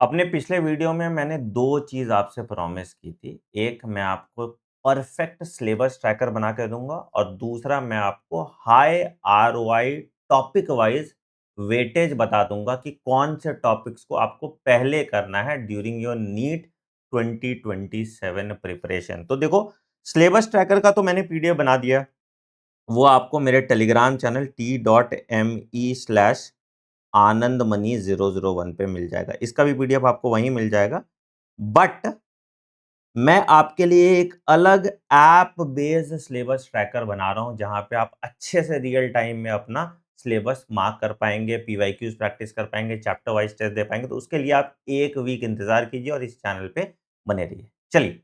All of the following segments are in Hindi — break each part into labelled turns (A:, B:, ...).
A: अपने पिछले वीडियो में मैंने 2 चीज़ आपसे प्रॉमिस की थी। एक मैं आपको परफेक्ट सिलेबस ट्रैकर बना के दूँगा और दूसरा मैं आपको high ROI topic wise weightage बता दूँगा कि कौन से टॉपिक्स को आपको पहले करना है ड्यूरिंग योर नीट 2027 प्रिपरेशन। तो देखो, सिलेबस ट्रैकर का तो मैंने पीडीएफ बना दिया। वो आपको मेरे टेलीग्राम चैनल t.me/आनंदमणि001 पे मिल जाएगा। इसका भी पीडीएफ आपको वहीं मिल जाएगा। बट मैं आपके लिए एक अलग ऐप बेस्ड सिलेबस ट्रैकर बना रहा हूँ, जहाँ पे आप अच्छे से रियल टाइम में अपना सिलेबस मार्क कर पाएँगे, पीवाईक्यूज़ प्रैक्टिस कर पाएँगे, चैप्टर वाइज़ टेस्ट दे पाएँगे। तो उसके लिए आप 1 वीक इंतज़ार कीजिए और इस चैनल पे बने रहिए। चलिए,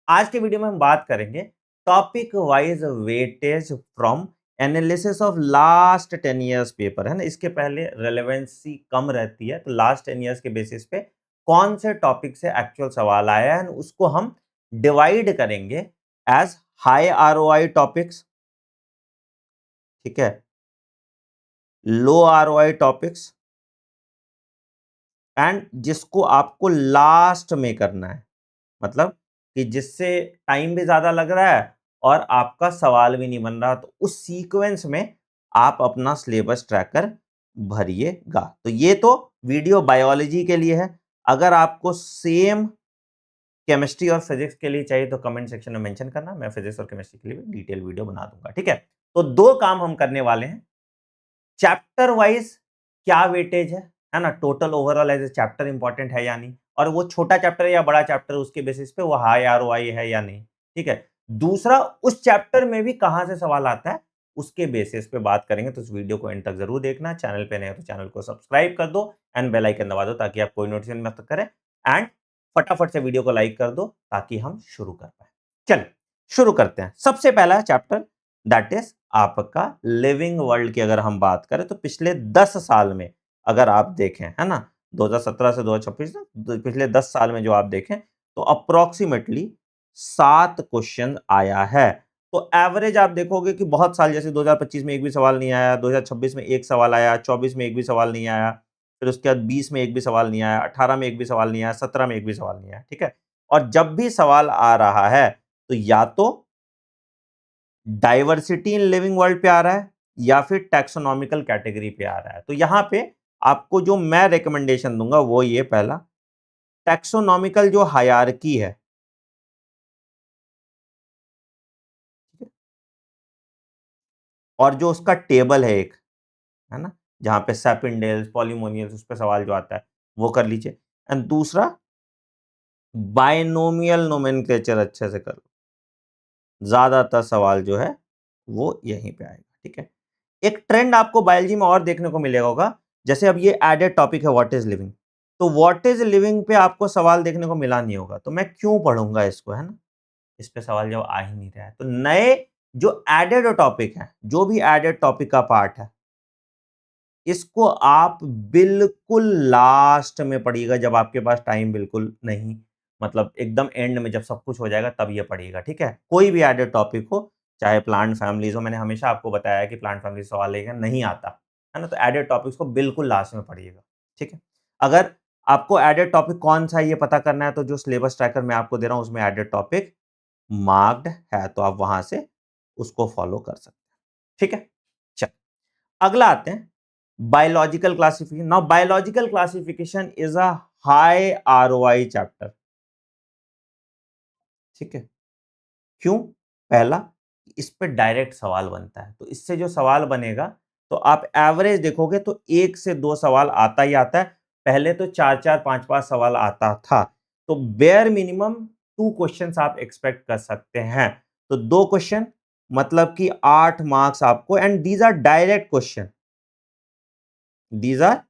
A: आज के वीडियो में हम बात करेंगे topic wise weightage from analysis of last 10 years paper, है ना? इसके पहले रेलेवेंसी कम रहती है, तो लास्ट 10 इयर्स के बेसिस पे कौन से टॉपिक से एक्चुअल सवाल आया है, उसको हम डिवाइड करेंगे एज हाई आरओआई टॉपिक्स, ठीक है, लो आरओआई टॉपिक्स एंड जिसको आपको लास्ट में करना है, मतलब कि जिससे टाइम भी ज्यादा लग रहा है और आपका सवाल भी नहीं बन रहा, तो उस सीक्वेंस में आप अपना सिलेबस ट्रैकर भरिएगा। तो ये तो वीडियो बायोलॉजी के लिए है। अगर आपको सेम केमिस्ट्री और फिजिक्स के लिए चाहिए तो कमेंट सेक्शन में मेंशन करना, मैं फिजिक्स और केमिस्ट्री के लिए भी डिटेल वीडियो बना दूंगा, ठीक है? तो 2 काम हम करने वाले हैं। चैप्टर वाइज क्या वेटेज है ना? Total overall as a chapter important है या नहीं, और वो छोटा चैप्टर है या बड़ा चैप्टर, उसके बेसिस पे वो हाई आरओआई है या नहीं, ठीक है? दूसरा, उस चैप्टर में भी कहां से सवाल आता है, उसके बेसिस पे बात करेंगे। तो इस वीडियो को एंड तक जरूर देखना। चैनल पे नए हो तो चैनल को सब्सक्राइब कर दो एंड बेल आइकन दबा दो ताकि आप कोई नोटिफिकेशन मिस करें, एंड फटाफट से वीडियो को लाइक कर दो ताकि हम शुरू कर पाए। चलिए शुरू करते हैं। सबसे पहला चैप्टर दैट इज आपका लिविंग वर्ल्ड की अगर हम बात करें तो पिछले 10 साल में अगर आप देखें, है ना, 2017 से 2026 तक, पिछले 10 साल में जो आप देखें तो अप्रोक्सीमेटली 7 क्वेश्चन आया है। तो एवरेज आप देखोगे कि बहुत साल, जैसे 2025 में एक भी सवाल नहीं आया, 2026 में एक सवाल आया, 24 में एक भी सवाल नहीं आया, फिर उसके बाद 20 में एक भी सवाल नहीं आया, 18 में एक भी सवाल नहीं आया, 17 में एक भी सवाल नहीं आया, ठीक है? और जब भी सवाल आ रहा है तो या तो डाइवर्सिटी इन लिविंग वर्ल्ड पे आ रहा है या फिर टैक्सोनॉमिकल कैटेगरी पे आ रहा है। तो यहां पे आपको जो मैं रिकमेंडेशन दूंगा वो ये, पहला, टैक्सोनॉमिकल जो हायरार्की है, और जो उसका टेबल है एक, है ना, जहां पे सैपिंडेल्स, पॉलीमोनियल्स, उस पे सवाल जो आता है वो कर लीजिए। एंड दूसरा, बायनोमियल नोमेनक्लेचर अच्छे से कर लो। ज्यादातर सवाल जो है वो यहीं पे आएगा, ठीक है? एक ट्रेंड आपको बायोलॉजी में और देखने को मिलेगा होगा, जैसे अब ये एडेड टॉपिक है व्हाट इज लिविंग, तो व्हाट इज लिविंग पे आपको सवाल देखने को मिला नहीं होगा, तो मैं क्यों पढ़ूंगा इसको, है ना? इस पे सवाल जब आ ही नहीं रहा है, तो नए जो एडेड टॉपिक है, जो भी एडेड टॉपिक का पार्ट है, इसको आप बिल्कुल लास्ट में पढ़िएगा, जब आपके पास टाइम बिल्कुल नहीं, मतलब एकदम एंड में जब सब कुछ हो जाएगा तब ये पढ़िएगा, ठीक है? कोई भी एडेड टॉपिक हो, चाहे प्लांट फैमिलीज हो, मैंने हमेशा आपको बताया है कि प्लांट फैमिली सवाल लेगा नहीं आता, है ना? तो एडेड टॉपिक्स को बिल्कुल लास्ट में पढ़िएगा, ठीक है? अगर आपको एडेड टॉपिक कौन सा है ये पता करना है, तो जो सिलेबस ट्रैकर मैं आपको दे रहा हूं उसमें एडेड टॉपिक मार्क्ड है, तो आप वहां से उसको फॉलो कर सकते हैं, ठीक है? चल, अगला आते हैं biological classification. Now biological classification is a high ROI chapter, ठीक है? क्यों? पहला, इस पे डायरेक्ट सवाल बनता है, तो इससे जो सवाल बनेगा, तो आप एवरेज देखोगे तो 1 से 2 सवाल आता ही आता है। पहले तो 4-4 5-5 सवाल आता था, तो बेयर मिनिमम 2 क्वेश्चंस आप एक्सपेक्ट कर सकते हैं। तो 2 क्वेश्चन मतलब कि 8 मार्क्स आपको, and these are direct question, these are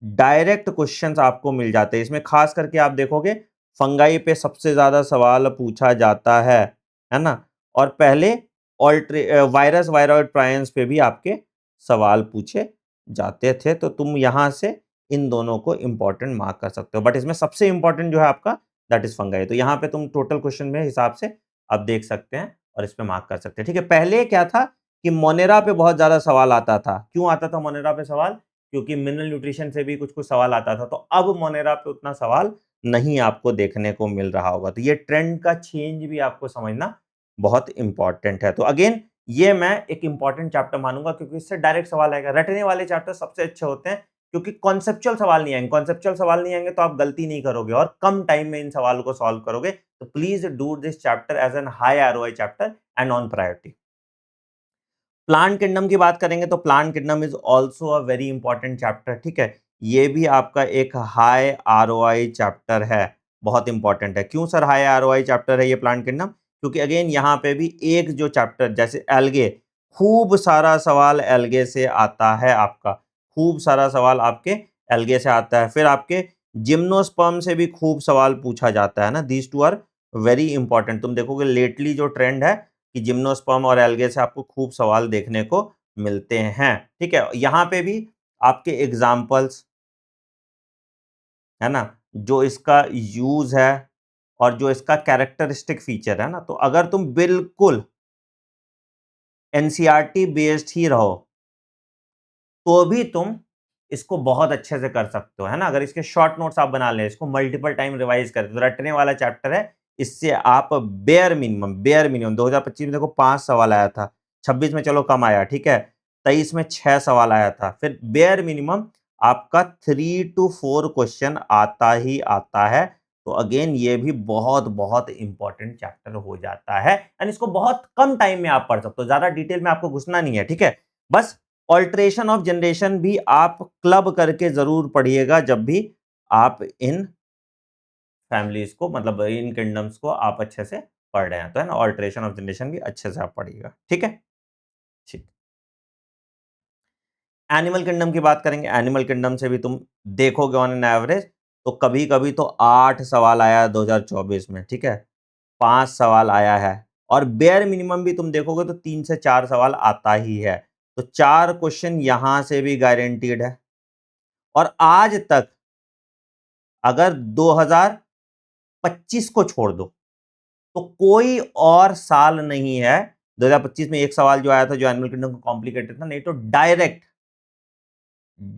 A: direct questions आपको मिल जाते हैं। इसमें खास करके आप देखोगे फंगाई पे सबसे ज्यादा सवाल पूछा जाता है ना? और पहले वायरस वायरॉइड प्रायंस पे भी आपके सवाल पूछे जाते थे, तो तुम यहां से इन दोनों को इंपॉर्टेंट मार्क कर सकते हो। बट इसमें सबसे इंपॉर्टेंट जो है आपका, दैट इज फंगाई। तो यहाँ पे तुम टोटल क्वेश्चन में हिसाब से आप देख सकते हैं और इस पे मार्क कर सकते हैं, ठीक है? पहले क्या था कि मोनेरा पे बहुत ज्यादा सवाल आता था। क्यों आता था मोनेरा पे सवाल? क्योंकि मिनरल न्यूट्रिशन से भी कुछ-कुछ सवाल आता था, तो अब मोनेरा पे उतना सवाल नहीं आपको देखने को मिल रहा होगा। तो ये ट्रेंड का चेंज भी आपको समझना बहुत इम्पोर्टेंट है। तो अगेन ये मैं एक इम्पोर्टेंट चैप्टर मानूँगा क्योंकि इससे डायरेक्ट सवाल आएगा। रटने वाले चैप्टर सबसे अच्छे होते हैं क्योंकि कॉन्सेप्चुअल सवाल नहीं आएँगे। कॉन्सेप्चुअल सवाल नहीं आएँगे तो आप गलती नहीं करोगे और कम टाइम में इन सवालों को सॉल्व करोगे। तो please do this chapter as an high ROI chapter and on priority. Plant kingdom की बात करेंगे तो plant kingdom is also a very important chapter, ठीक है। ये भी आपका एक हाई आरओआई चैप्टर है, बहुत इंपॉर्टेंट है। क्यों सर हाई आरओआई चैप्टर है ये प्लांट किंगडम? क्योंकि अगेन यहाँ पे भी एक जो चैप्टर जैसे एल्गे, खूब सारा सवाल एल्गे से आता है आपका, खूब सारा सवाल आपके एल्गे से आता है। फिर आपके जिम्नोस्पर्म से भी खूब सवाल पूछा जाता है ना। These two are very important. तुम देखोगे लेटली जो ट्रेंड है कि जिम्नोस्पर्म और एल्गे से आपको खूब सवाल देखने को मिलते हैं, ठीक है। यहाँ पे भी आपके एग्जाम्पल्स है ना, जो इसका यूज है और जो इसका कैरेक्टरिस्टिक फीचर है ना, तो अगर तुम बिल्कुल एनसीईआरटी बेस्ड ही रहो तो भी तुम इसको बहुत अच्छे से कर सकते हो, है ना। अगर इसके शॉर्ट नोट्स आप बना लें, इसको मल्टीपल टाइम रिवाइज करते तो रटने वाला चैप्टर है। इससे आप बेयर मिनिमम 2025 में देखो 5 सवाल आया था, 26 में चलो कम आया, ठीक है, 23 में 6 सवाल आया था। फिर बेयर मिनिमम आपका 3 टू 4 क्वेश्चन आता ही आता है। तो अगेन ये भी बहुत बहुत इंपॉर्टेंट चैप्टर हो जाता है एंड इसको बहुत कम टाइम में आप पढ़ सकते हो, ज्यादा डिटेल में आपको घुसना नहीं है, ठीक है। बस ऑल्ट्रेशन ऑफ जनरेशन भी आप क्लब करके जरूर पढ़िएगा जब भी आप इन फैमिलीज को, मतलब इन किंगडम्स को आप अच्छे से पढ़ रहे हैं, तो है ना, ऑल्ट्रेशन ऑफ जनरेशन भी अच्छे से आप पढ़िएगा, ठीक है। ठीक। एनिमल किंगडम की बात करेंगे। एनिमल किंगडम से भी तुम देखोगे ऑन एन एवरेज तो कभी कभी तो 8 सवाल आया 2024 में, ठीक है, 5 सवाल आया है। और बेयर मिनिमम भी तुम देखोगे तो 3 से 4 सवाल आता ही है। तो 4 क्वेश्चन यहां से भी गारंटीड है। और आज तक अगर 2025 को छोड़ दो तो कोई और साल नहीं है। 2025 में एक सवाल जो आया था जो एनिमल किंगडम को कॉम्प्लिकेटेड था, नहीं तो डायरेक्ट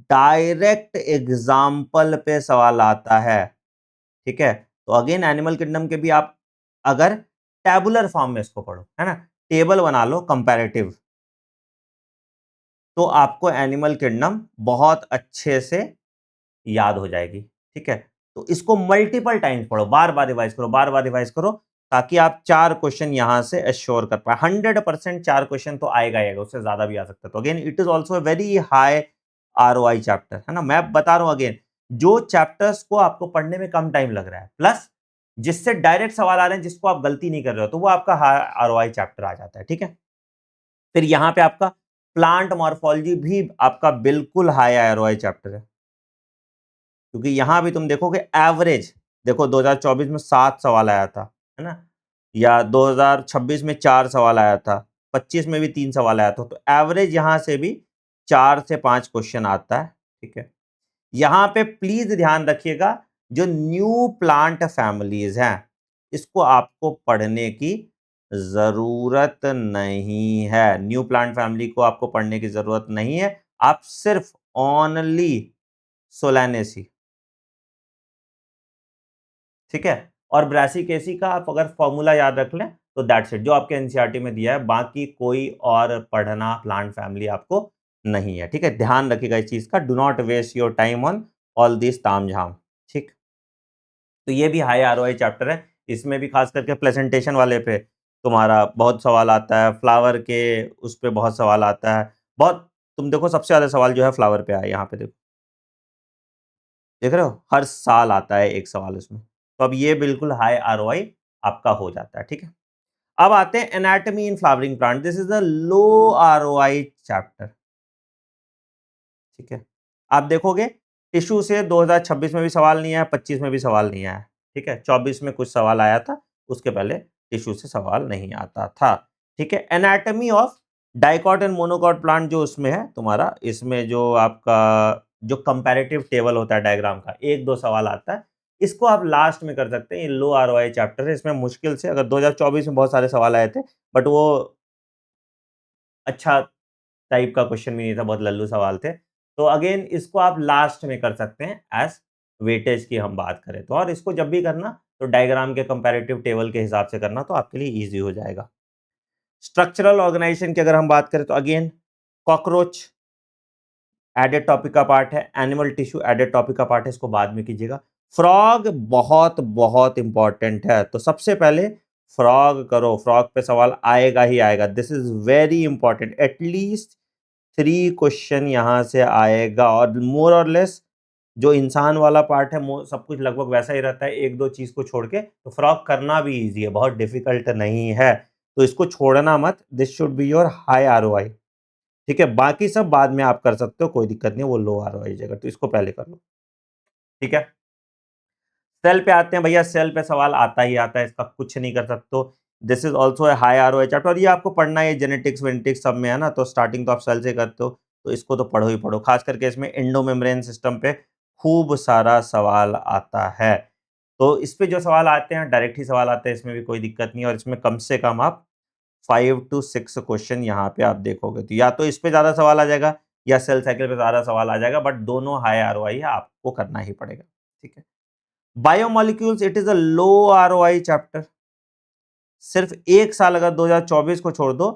A: डायरेक्ट एग्जाम्पल पे सवाल आता है, ठीक है। तो अगेन एनिमल किंगडम के भी आप अगर टैबुलर फॉर्म में इसको पढ़ो, है ना, टेबल बना लो कंपैरेटिव, तो आपको एनिमल किंगडम बहुत अच्छे से याद हो जाएगी, ठीक है। तो इसको मल्टीपल टाइम्स पढ़ो, बार-बार रिवाइज करो, बार-बार रिवाइज करो, ताकि आप 4 क्वेश्चन यहां से एश्योर कर पाए। 100% 4 क्वेश्चन तो आएगा ही आएगा, उससे ज्यादा भी आ सकता है। तो again it is also a very high ROI chapter, है ना। मैं बता रहा हूं अगेन, जो चैप्टर्स को आपको पढ़ने में कम टाइम लग रहा है प्लस जिससे डायरेक्ट सवाल आ रहे हैं, जिसको आप गलती नहीं कर रहे हो, तो वो आपका हाई आरओआई चैप्टर आ जाता है, ठीक है। फिर यहाँ पे आपका प्लांट मॉर्फोलॉजी भी आपका बिल्कुल हाई आरओआई चैप्टर है, क्योंकि यहां भी तुम देखोगे एवरेज, देखो 2024 में 7 सवाल आया था, है ना, या 2026 में 4 सवाल आया था, 25 में भी 3 सवाल आया था। तो एवरेज यहां से भी 4 से 5 क्वेश्चन आता है, ठीक है। यहां पे प्लीज ध्यान रखिएगा, जो न्यू प्लांट फैमिलीज हैं इसको आपको पढ़ने की जरूरत नहीं है। न्यू प्लांट फैमिली को आपको पढ़ने की जरूरत नहीं है। आप सिर्फ ओनली सोलानेसी, ठीक है, और ब्रासिकेसी का आप अगर फॉर्मूला याद रख लें तो दैट्स इट, जो आपके एनसीईआरटी में दिया है। बाकी कोई और पढ़ना प्लांट फैमिली आपको नहीं है, ठीक है। ध्यान रखिएगा इस चीज का, do not waste your time on all this तामझाम, ठीक। तो ये भी हाई आरओआई चैप्टर है। इसमें भी खास करके प्रेजेंटेशन वाले पे तुम्हारा बहुत सवाल आता है, फ्लावर के उस पे बहुत सवाल आता है, बहुत। तुम देखो सबसे ज्यादा सवाल जो है फ्लावर पे आया, यहाँ पे देखो, देख रहे हो, हर साल आता है एक सवाल इसमें। तो अब ये बिल्कुल हाई आरओआई आपका हो जाता है, ठीक है। अब आते हैं anatomy in flowering plant. This is a low ROI chapter, ठीक है। आप देखोगे टिश्यू से 2026 में भी सवाल नहीं आया, 25 में भी सवाल नहीं आया, ठीक है। 24 में कुछ सवाल आया था, उसके पहले टिश्यू से सवाल नहीं आता था, ठीक है। Anatomy of dicot and monocot plant जो उसमें है तुम्हारा, इसमें जो आपका जो कंपैरेटिव टेबल होता है डायग्राम का, एक दो सवाल आता है, इसको आप लास्ट में कर सकते हैं। ये लो आरओआई चैप्टर है, इसमें मुश्किल से, अगर 2024 में बहुत सारे सवाल आए थे बट वो अच्छा टाइप का क्वेश्चन भी नहीं था, बहुत लल्लू सवाल थे। तो अगेन इसको आप लास्ट में कर सकते हैं एज वेटेज की हम बात करें तो, और इसको जब भी करना तो डायग्राम के कंपैरेटिव टेबल के हिसाब से करना तो आपके लिए ईज़ी हो जाएगा। स्ट्रक्चरल ऑर्गेनाइजेशन की अगर हम बात करें तो अगेन कॉकरोच एडेड टॉपिक का पार्ट है, एनिमल टिश्यू एडेड टॉपिक का पार्ट है, इसको बाद में कीजिएगा। फ्रॉग बहुत बहुत इंपॉर्टेंट है, तो सबसे पहले फ्रॉग करो, फ्रॉग पे सवाल आएगा ही आएगा। This is very important, at least 3 question यहाँ से आएगा, और मोर और लेस जो इंसान वाला पार्ट है सब कुछ लगभग वैसा ही रहता है, एक दो चीज को छोड़ के। तो फ्रॉग करना भी इजी है, बहुत डिफिकल्ट नहीं है, तो इसको छोड़ना मत। This should be your high ROI, ठीक है। बाकी सब बाद में आप कर सकते हो, कोई दिक्कत नहीं, वो लो आरओआई जगह, तो इसको पहले कर लो, ठीक है। सेल पे आते हैं भैया, सेल पे सवाल आता ही आता है, इसका कुछ नहीं कर सकते। This is also high ROI chapter, और ये आपको पढ़ना है, जेनेटिक्स वेनेटिक्स सब में है ना, तो स्टार्टिंग तो आप सेल से करते हो, तो इसको तो पढ़ो ही पढ़ो। खास करके इसमें एंडोमेम्ब्रेन सिस्टम पे खूब सारा सवाल आता है, तो इस पे जो सवाल आते हैं डायरेक्ट ही सवाल आते हैं, इसमें भी कोई दिक्कत नहीं है। और इसमें कम से कम आप 5 to 6 क्वेश्चन यहाँ पे आप देखोगे, तो या तो इस पे ज्यादा सवाल आ जाएगा या सेल साइकिल पे ज्यादा सवाल आ जाएगा, बट दोनों हाई आरओआई है, आपको करना ही पड़ेगा, ठीक है। Biomolecules it is a low ROI chapter. सिर्फ 1 साल अगर 2024 को छोड़ दो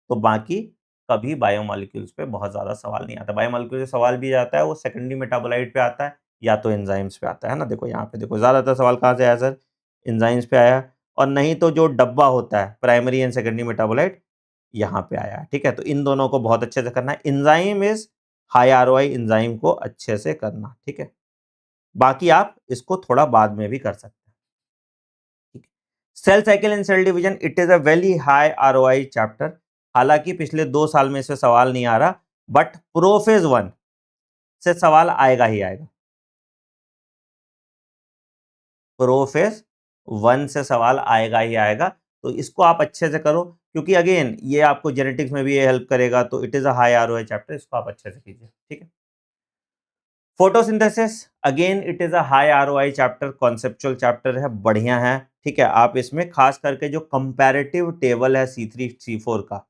A: तो बाकी कभी बायोमोलिक्यूल्स पे बहुत ज्यादा सवाल नहीं आता। बायोमोलिक्यूल से सवाल भी आता है, वो सेकेंडरी मेटाबोलाइट पे आता है या तो एंजाइम्स पे आता है ना। देखो यहाँ पे देखो, ज्यादातर सवाल कहाँ से आया सर, एंजाइम्स पे आया, और नहीं तो जो डब्बा होता है प्राइमरी एंड सेकेंडरी मेटाबोलाइट, यहाँ पे आया है, ठीक है। तो इन दोनों को बहुत अच्छे से करना है। Enzyme is high ROI, enzyme को अच्छे से करना, ठीक है। बाकी आप इसको थोड़ा बाद में भी कर सकते हैं, ठीक है। Cell cycle and cell division it is a very high ROI chapter. हालांकि पिछले 2 साल में इससे सवाल नहीं आ रहा, बट प्रोफेज 1 से सवाल आएगा ही आएगा। प्रोफेज 1 से सवाल आएगा ही आएगा, तो इसको आप अच्छे से करो, क्योंकि अगेन ये आपको जेनेटिक्स में भी ये हेल्प करेगा, तो it is a high ROI chapter, इसको आप अच्छे से कीजिए, ठीक है। Photosynthesis again it is a high ROI chapter, conceptual chapter है, बढ़िया है, ठीक है। आप इसमें खास करके जो कंपैरेटिव टेबल है C3 C4 का,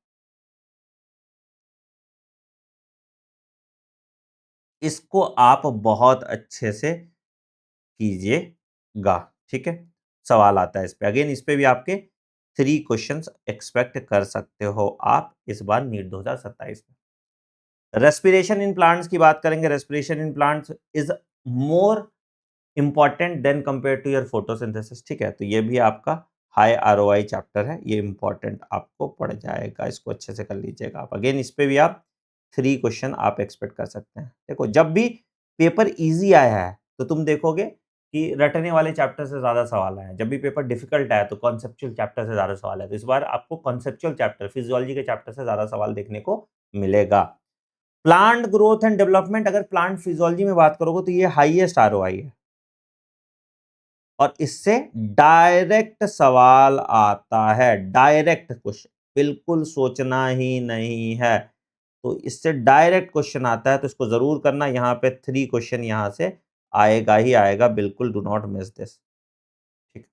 A: इसको आप बहुत अच्छे से कीजिएगा, ठीक है। सवाल आता है इस पे, अगेन इस पे भी आपके 3 क्वेश्चंस एक्सपेक्ट कर सकते हो आप इस बार नीट 2027 में। रेस्पिरेशन इन प्लांट्स की बात करेंगे, respiration in plants is more important than compare to your photosynthesis, ठीक है। तो ये भी आपका हाई आरओआई चैप्टर है, ये इंपॉर्टेंट आपको पड़ जाएगा, इसको अच्छे से कर लीजिएगा आप। अगेन इस पे भी आप 3 क्वेश्चन आप एक्सपेक्ट कर सकते हैं। देखो जब भी पेपर इजी आया है तो तुम देखोगे कि रटने वाले चैप्टर से ज्यादा सवाल आए हैं, जब भी पेपर डिफिकल्ट आया तो कॉन्सेप्चुअल चैप्टर से ज्यादा सवाल है। तो इस बार आपको कॉन्सेप्चुअल चैप्टर फिजियोलॉजी के चैप्टर से ज्यादा सवाल देखने को मिलेगा। प्लांट ग्रोथ एंड डेवलपमेंट, अगर प्लांट फिजियोलॉजी में बात करोगे तो ये हाईएस्ट आरओआई है, और इससे डायरेक्ट सवाल आता है, डायरेक्ट क्वेश्चन, बिल्कुल सोचना ही नहीं है, तो इससे डायरेक्ट क्वेश्चन आता है, तो इसको जरूर करना। यहाँ पे 3 क्वेश्चन यहाँ से आएगा ही आएगा, बिल्कुल डू नॉट मिस दिस, ठीक।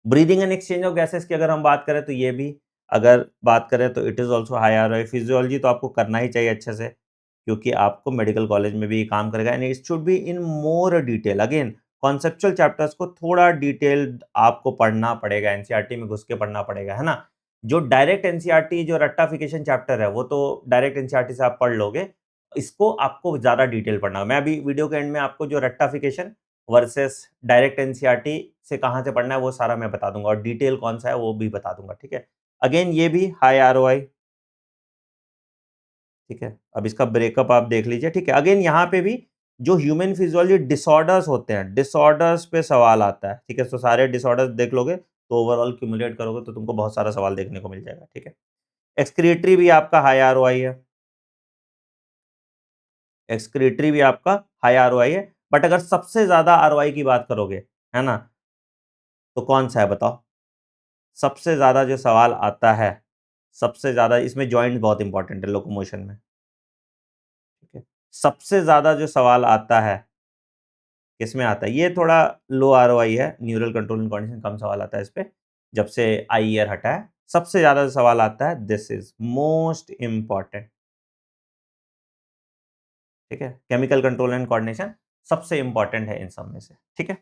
A: Breathing and exchange of gases की अगर हम बात करें तो ये भी अगर बात करें तो it is also high ROI. Physiology तो आपको करना ही चाहिए अच्छे से, क्योंकि आपको मेडिकल कॉलेज में भी काम करेगा, and it should be in more detail. Again conceptual chapters को थोड़ा डिटेल्ड आपको पढ़ना पड़ेगा, एनसीईआरटी में घुस के पढ़ना पड़ेगा, है ना। जो डायरेक्ट एनसीईआरटी जो रट्टाफिकेशन चैप्टर है वो तो डायरेक्ट एनसीईआरटी से आप पढ़ लोगे, इसको आपको ज्यादा डिटेल पढ़ना है। मैं अभी वीडियो के एंड में आपको जो रट्टाफिकेशन वर्सेस डायरेक्ट एनसीईआरटी से कहाँ से पढ़ना है वो सारा मैं बता दूंगा, और डिटेल कौन सा है वो भी बता दूंगा, ठीक है। अगेन ये भी हाई आरओआई, ठीक है। अब इसका ब्रेकअप आप देख लीजिए, ठीक है। अगेन यहाँ पे भी जो ह्यूमन फिजियोलॉजी डिसऑर्डर्स होते हैं, डिसऑर्डर्स पे सवाल आता है, ठीक है। तो सारे डिसऑर्डर्स देख लोगे तो ओवरऑल क्यूमुलेट करोगे तो तुमको बहुत सारा सवाल देखने को मिल जाएगा, ठीक है। एक्सक्रीटरी भी आपका हाई आरओआई है, एक्सक्रीटरी भी आपका हाई आरओआई है, बट अगर सबसे ज्यादा आरओआई की बात करोगे, है ना, तो कौन सा है बताओ। सबसे ज्यादा जो सवाल आता है, सबसे ज्यादा इसमें जॉइंट बहुत इंपॉर्टेंट है लोकोमोशन में, ठीक है। सबसे ज्यादा जो सवाल आता है किसमें आता है, ये थोड़ा लो आरओआई है, न्यूरल कंट्रोल एंड कोऑर्डिनेशन, कम सवाल आता है इस पे, जब से आई ईयर हटा है। सबसे ज्यादा जो सवाल आता है, दिस इज मोस्ट इंपॉर्टेंट, ठीक है, केमिकल कंट्रोल एंड कोऑर्डिनेशन सबसे इंपॉर्टेंट है इन सब में से, ठीक है।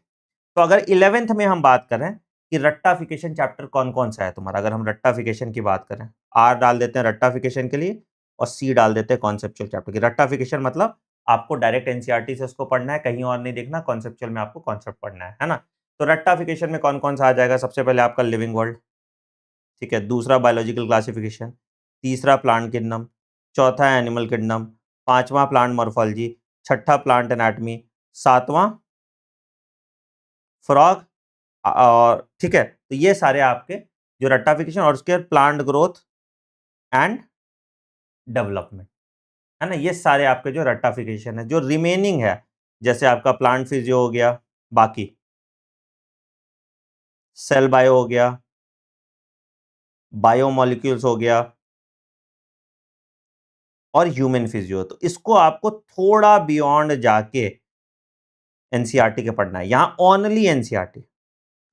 A: तो अगर 11th में हम बात करें कि रट्टाफिकेशन चैप्टर कौन-कौन सा है तुम्हारा, अगर हम रट्टाफिकेशन की बात करें, आर डाल देते हैं रट्टाफिकेशन के लिए और सी डाल देते हैं कॉन्सेप्चुअल चैप्टर की। रट्टाफिकेशन मतलब आपको डायरेक्ट एनसीईआरटी से उसको पढ़ना है, कहीं और नहीं देखना, कॉन्सेप्चुअल में आपको कॉन्सेप्ट पढ़ना है ना? तो रट्टाफिकेशन में कौन-कौन सा आ जाएगा? सबसे पहले आपका लिविंग वर्ल्ड, ठीक है, दूसरा बायोलॉजिकल क्लासिफिकेशन, तीसरा प्लांट किंगडम, चौथा एनिमल किंगडम, पाँचवाँ प्लांट मॉर्फोलॉजी, छठा प्लांट एनाटॉमी, सातवां फ्रॉग और ठीक है, तो ये सारे आपके जो रट्टाफिकेशन और उसके प्लांट ग्रोथ एंड डेवलपमेंट, है ना? ये सारे आपके जो रट्टाफिकेशन है, जो रिमेनिंग है, जैसे आपका प्लांट फिजियो हो गया, बाकी सेल बायो हो गया, बायोमोलेक्यूल्स हो गया और ह्यूमन फिजियो, तो इसको आपको थोड़ा बियॉन्ड जाके एनसीईआरटी के पढ़ना है। यहाँ ओनली एनसीईआरटी,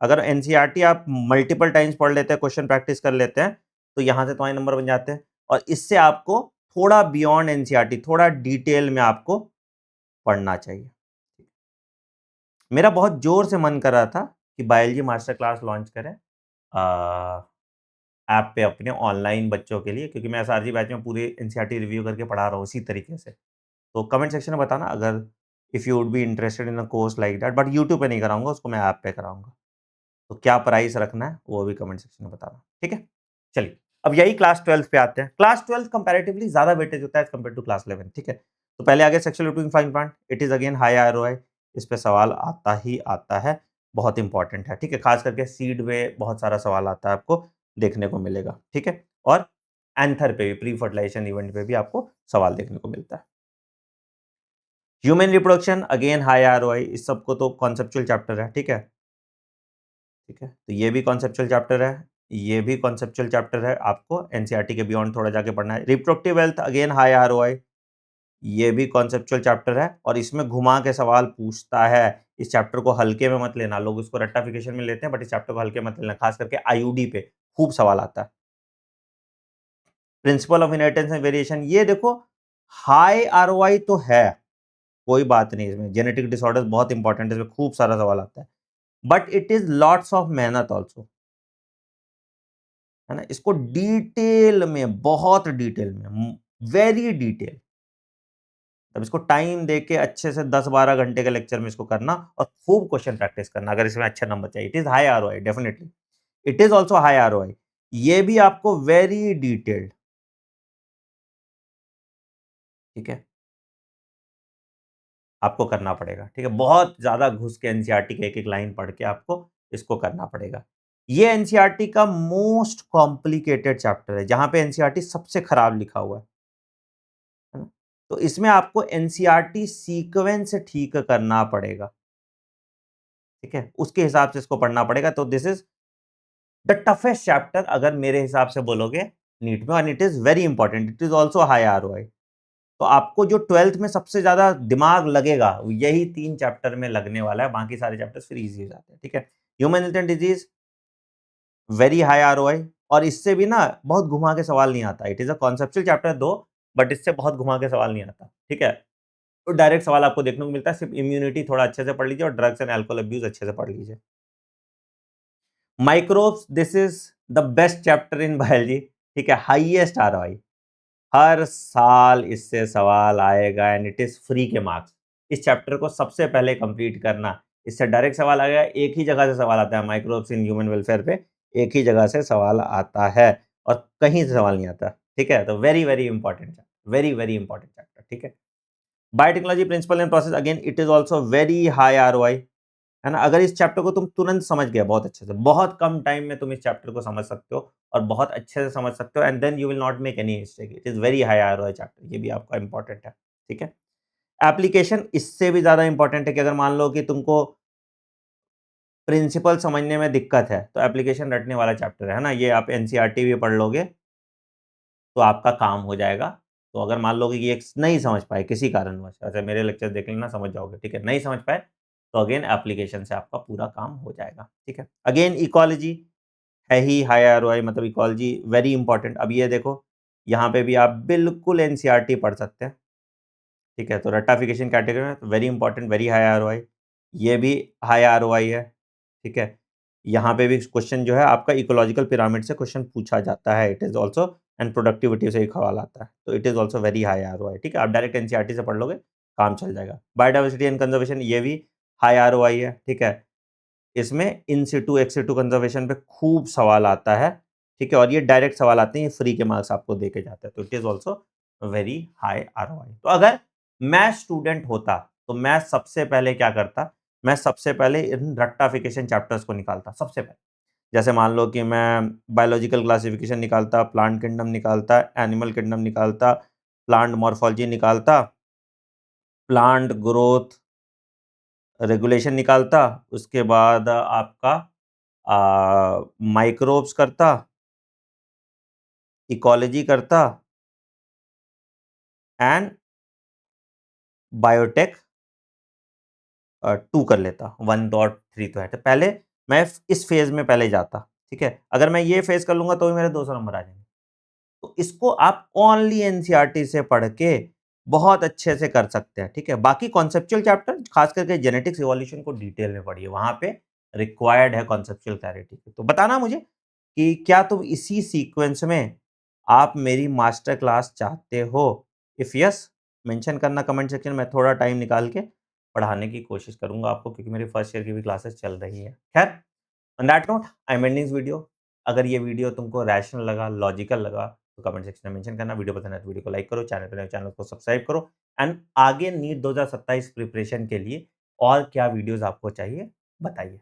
A: अगर एनसीईआरटी आप मल्टीपल टाइम्स पढ़ लेते हैं, क्वेश्चन प्रैक्टिस कर लेते हैं, तो यहाँ से तुम्हारे नंबर बन जाते हैं और इससे आपको थोड़ा बियॉन्ड एनसीईआरटी, थोड़ा डिटेल में आपको पढ़ना चाहिए। मेरा बहुत ज़ोर से मन कर रहा था कि बायोलॉजी मास्टर क्लास लॉन्च करें ऐप पे अपने ऑनलाइन बच्चों के लिए, क्योंकि मैं एसआरजी बैच में पूरे एनसीईआरटी रिव्यू करके पढ़ा रहा हूँ इसी तरीके से। तो कमेंट सेक्शन में बताना अगर if you would be interested in a course like that, but YouTube पे नहीं कराऊँगा, उसको मैं ऐप पे कराऊँगा। तो क्या प्राइस रखना है वो भी कमेंट सेक्शन में बताना, ठीक है? चलिए, अब यही क्लास 12 पे आते हैं। क्लास 12 कंपैरेटिवली ज़्यादा वेटेज होता है एज़ कम्पेयर टू क्लास 11, ठीक है? तो पहले आ गया sexual reproductive plant, it is again high ROI, इस पे सवाल आता ही आता है, बहुत इंपॉर्टेंट है, ठीक है? खास करके सीड में बहुत सारा सवाल आता है, आपको देखने को मिलेगा, ठीक है? और एंथर पे भी, प्री फर्टिलाइजेशन इवेंट पे भी आपको सवाल देखने को मिलता है। Human reproduction again high ROI, इस सबको तो कॉन्सेप्चुअल चैप्टर है, ठीक है? ठीक है, तो ये भी कॉन्सेप्चुअल चैप्टर है, ये भी कॉन्सेप्चुअल चैप्टर है, आपको एनसीईआरटी के बियॉन्ड थोड़ा जाके पढ़ना है। Reproductive health again high ROI, ये भी कॉन्सेप्चुअल चैप्टर है और इसमें घुमा के सवाल पूछता है। इस चैप्टर को हल्के में मत लेना, लोग इसको रट्टाफिकेशन में लेते हैं, बट इस चैप्टर को हल्के मत लेना, खास करके आईयूडी पे खूब सवाल आता है। Principle of inheritance and variation, ये देखो हाई आरओआई तो है, कोई बात नहीं, इसमें जेनेटिक डिसऑर्डर्स बहुत इंपॉर्टेंट है, इसमें खूब सारा सवाल आता है, but it is lots of मेहनत ऑल्सो, है ना? इसको डिटेल में, बहुत डिटेल में, वेरी डिटेल, तब इसको टाइम देके अच्छे से 10-12 घंटे के लेक्चर में इसको करना और खूब क्वेश्चन प्रैक्टिस करना अगर इसमें अच्छे नंबर चाहिए। It is high ROI definitely, it is also high ROI, ये भी आपको वेरी डिटेल्ड, ठीक है, आपको करना पड़ेगा, ठीक है? बहुत ज़्यादा घुस के एनसीईआरटी के एक-एक लाइन पढ़ के आपको इसको करना पड़ेगा। ये एनसीईआरटी का मोस्ट कॉम्प्लिकेटेड चैप्टर है, जहाँ पे एनसीईआरटी सबसे खराब लिखा हुआ है ना? तो इसमें आपको एनसीईआरटी सीक्वेंस ठीक करना पड़ेगा, ठीक है? उसके हिसाब से इसको पढ़ना पड़ेगा, तो this is the toughest chapter अगर मेरे हिसाब से बोलोगे नीट में, and it is very important, it is also high ROI. तो आपको जो 12th में सबसे ज़्यादा दिमाग लगेगा, यही 3 चैप्टर में लगने वाला है, बाकी सारे चैप्टर्स फिर ईज़ी हो जाते हैं, ठीक है? Human health and disease very high ROI, और इससे भी ना बहुत घुमा के सवाल नहीं आता। It is a conceptual chapter दो, बट इससे बहुत घुमा के सवाल नहीं आता, ठीक है? तो डायरेक्ट सवाल आपको देखने को मिलता है, सिर्फ इम्यूनिटी थोड़ा अच्छे से पढ़ लीजिए और ड्रग्स एंड अल्कोहल अब्यूज़ अच्छे से पढ़ लीजिए। Microbes, this is the best chapter in biology, ठीक है? हाईएस्ट आरओआई, हर साल इससे सवाल आएगा एंड इट इज़ फ्री के मार्क्स। इस चैप्टर को सबसे पहले कंप्लीट करना, इससे डायरेक्ट सवाल आएगा, एक ही जगह से सवाल आता है, माइक्रोब्स इन ह्यूमन वेलफेयर पे एक ही जगह से सवाल आता है और कहीं से सवाल नहीं आता, ठीक है? तो very, very important chapter, very, very important chapter, ठीक है? Biotechnology principle and process again it is also very high ROI, है ना? अगर इस चैप्टर को तुम तुरंत समझ गए बहुत अच्छे से, बहुत कम टाइम में तुम इस चैप्टर को समझ सकते हो और बहुत अच्छे से समझ सकते हो, and then you will not make any mistake, it is very high ROI chapter, ये भी आपका इंपॉर्टेंट है, ठीक है? एप्लीकेशन इससे भी ज़्यादा इंपॉर्टेंट है कि अगर मान लो कि तुमको प्रिंसिपल समझने में दिक्कत है, तो एप्लीकेशन रटने वाला चैप्टर है ना? ये आप एनसीईआरटी भी पढ़ लोगे, तो आपका काम हो जाएगा। तो अगर मान लो कि ये नहीं समझ पाए किसी कारणवश, ऐसे मेरे लेक्चर देख लेना समझ जाओगे, ठीक है? नहीं समझ पाए, तो अगेन एप्लीकेशन से आपका पूरा काम हो जाएगा, ठीक है? अगेन इकोलॉजी है ही हाई आरओआई, मतलब इकोलॉजी वेरी इंपॉर्टेंट। अब ये देखो, यहाँ पे भी आप बिल्कुल एनसीईआरटी पढ़ सकते हैं, ठीक है, तो रट्टाफिकेशन कैटेगरी में very important, very high ROI, ये भी हाई आरओआई है, ठीक है। यहाँ पे भी क्वेश्चन जो है आपका इकोलॉजिकल पिरामिड से क्वेश्चन पूछा जाता है, it is also and productivity से एक सवाल आता है, तो it is also very high ROI, ठीक है। आप डायरेक्ट एनसीईआरटी से पढ़ लोगे, काम चल जाएगा। बायोडायवर्सिटी एंड कंजर्वेशन ये भी हाई आरओआई है, ठीक है। इसमें इन सिटू, एक्स सिटू कंजर्वेशन पे खूब सवाल आता है, ठीक है, और ये डायरेक्ट सवाल आते हैं, ये फ्री के मार्क्स आपको दे के जाते हैं, तो it is also very high ROI. तो अगर मैं स्टूडेंट होता, तो मैं सबसे पहले क्या करता? मैं सबसे पहले इन रट्टाफिकेशन चैप्टर्स को निकालता, सबसे पहले। जैसे मान लो कि मैं बायोलॉजिकल क्लासिफिकेशन निकालता, प्लांट किंगडम निकालता, एनिमल किंगडम निकालता, प्लांट मॉर्फोलॉजी निकालता, प्लांट ग्रोथ रेगुलेशन निकालता, उसके बाद आपका माइक्रोब्स करता, इकोलॉजी करता एंड बायोटेक 2 कर लेता, 1.3 तो है। तो पहले मैं इस फ़ेज़ में पहले जाता, ठीक है? अगर मैं ये फ़ेज़ कर लूँगा तो भी मेरे 200 नंबर आ जाएँगे। तो इसको आप ओनली एनसीईआरटी से पढ़ के बहुत अच्छे से कर सकते हैं, ठीक है? बाकी कॉन्सेप्चुअल चैप्टर खास करके जेनेटिक्स इवोल्यूशन को डिटेल में पढ़िए, वहाँ पे रिक्वायर्ड है कॉन्सेप्चुअल क्लैरिटी। तो बताना मुझे कि क्या तुम इसी सीक्वेंस में आप मेरी मास्टर क्लास चाहते हो? इफ यस, मेंशन करना कमेंट सेक्शन में, थोड़ा टाइम निकाल के पढ़ाने की कोशिश करूँगा आपको, क्योंकि मेरी फर्स्ट ईयर की भी क्लासेस चल रही हैं। खैर, on that note I am ending this video. अगर ये वीडियो तुमको रैशनल लगा, लॉजिकल लगा, तो कमेंट सेक्शन में मेंशन करना। वीडियो पसंद है तो वीडियो को लाइक करो, चैनल पे नए हो चैनल को सब्सक्राइब करो एंड आगे नीट 2027 प्रिपरेशन के लिए और क्या वीडियोज़ आपको चाहिए बताइए।